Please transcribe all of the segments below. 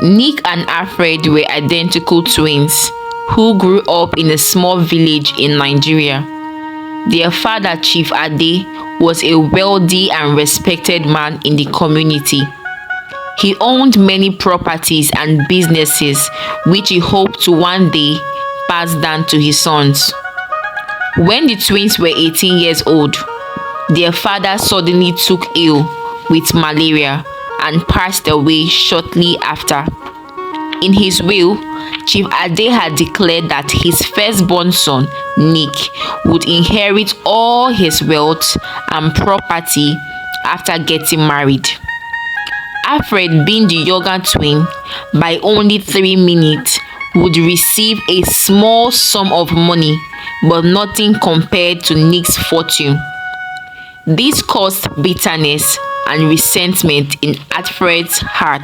Nick and Alfred were identical twins who grew up in a small village in Nigeria. Their father, Chief Ade, was a wealthy and respected man in the community. He owned many properties and businesses which he hoped to one day pass down to his sons. When the twins were 18 years old, their father suddenly took ill with malaria and passed away shortly after. In his will, Chief Ade had declared that his firstborn son, Nick, would inherit all his wealth and property after getting married. Alfred, being the younger twin by only 3 minutes, would receive a small sum of money, but nothing compared to Nick's fortune. This caused bitterness and resentment in Alfred's heart.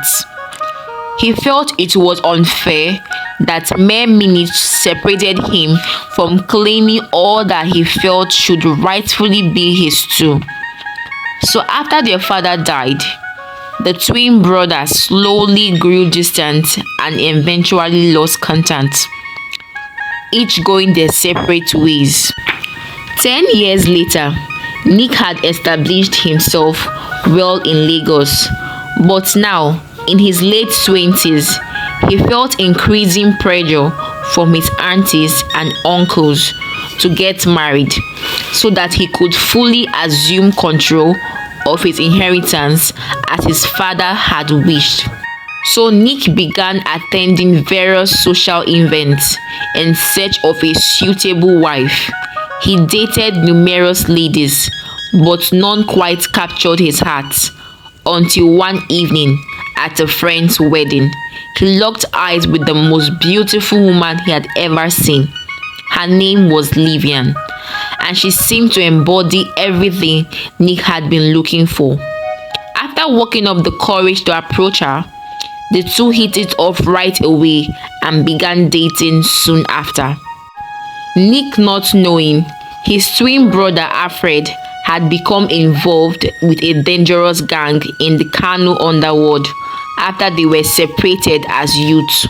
He felt it was unfair that mere minutes separated him from claiming all that he felt should rightfully be his too. So after their father died, the twin brothers slowly grew distant and eventually lost contact, each going their separate ways. 10 years later, Nick had established himself well in Lagos, but now, in his late 20s, he felt increasing pressure from his aunties and uncles to get married so that he could fully assume control of his inheritance as his father had wished. So Nick began attending various social events in search of a suitable wife. He dated numerous ladies, but none quite captured his heart until one evening at a friend's wedding, he locked eyes with the most beautiful woman he had ever seen. Her name was Livian, and she seemed to embody everything Nick had been looking for. After working up the courage to approach her, the two hit it off right away and began dating soon after. Nick, not knowing, his twin brother Alfred had become involved with a dangerous gang in the Kano underworld after they were separated as youths.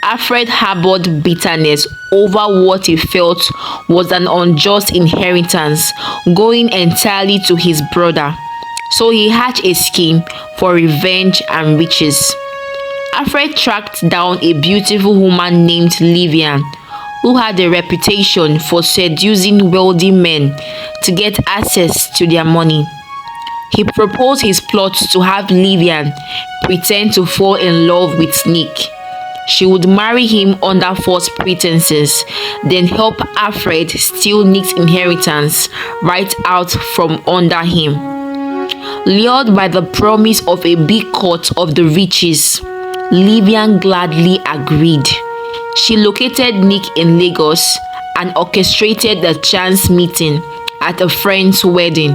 Alfred harbored bitterness over what he felt was an unjust inheritance going entirely to his brother, so he hatched a scheme for revenge and riches. Alfred tracked down a beautiful woman named Livian, who had a reputation for seducing wealthy men to get access to their money. He proposed his plot to have Livian pretend to fall in love with Nick. She would marry him under false pretenses, then help Alfred steal Nick's inheritance right out from under him. Lured by the promise of a big cut of the riches, Livian gladly agreed. She located Nick in Lagos and orchestrated the chance meeting at a friend's wedding.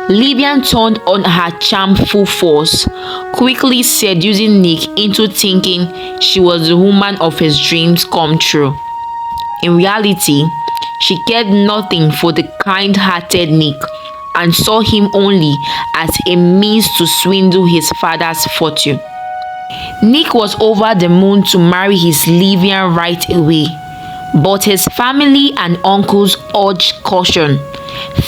Livian turned on her charm full force, quickly seducing Nick into thinking she was the woman of his dreams come true. In reality, she cared nothing for the kind-hearted Nick and saw him only as a means to swindle his father's fortune. Nick was over the moon to marry his Livian right away, but his family and uncles urged caution.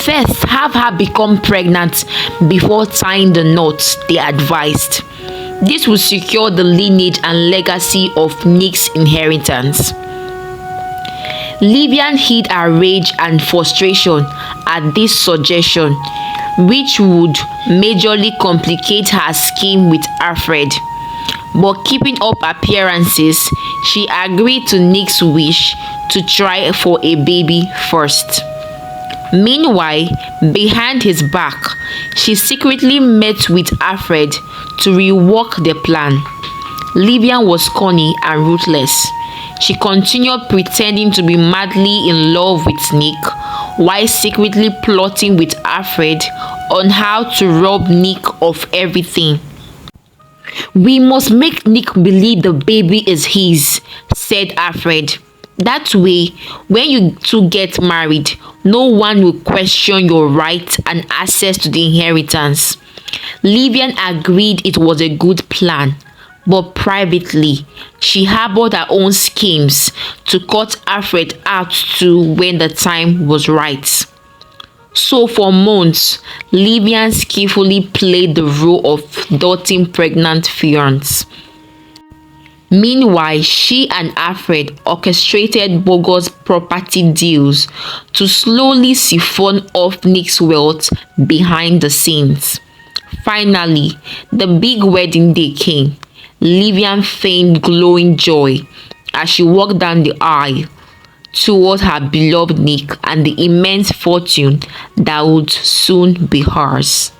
First, have her become pregnant before tying the knots, they advised. This would secure the lineage and legacy of Nick's inheritance. Livian hid her rage and frustration at this suggestion, which would majorly complicate her scheme with Alfred. But keeping up appearances, she agreed to Nick's wish to try for a baby first. Meanwhile, behind his back, she secretly met with Alfred to rework the plan. Livian was cunning and ruthless. She continued pretending to be madly in love with Nick, while secretly plotting with Alfred on how to rob Nick of everything. "We must make Nick believe the baby is his," said Alfred. "That way, when you two get married, no one will question your right and access to the inheritance." Livian agreed it was a good plan, but privately, she harbored her own schemes to cut Alfred out too when the time was right. So for months, Livian skillfully played the role of doting pregnant fiance. Meanwhile, she and Alfred orchestrated bogus property deals to slowly siphon off Nick's wealth behind the scenes. Finally, the big wedding day came. Livian feigned glowing joy as she walked down the aisle toward her beloved Nick and the immense fortune that would soon be hers.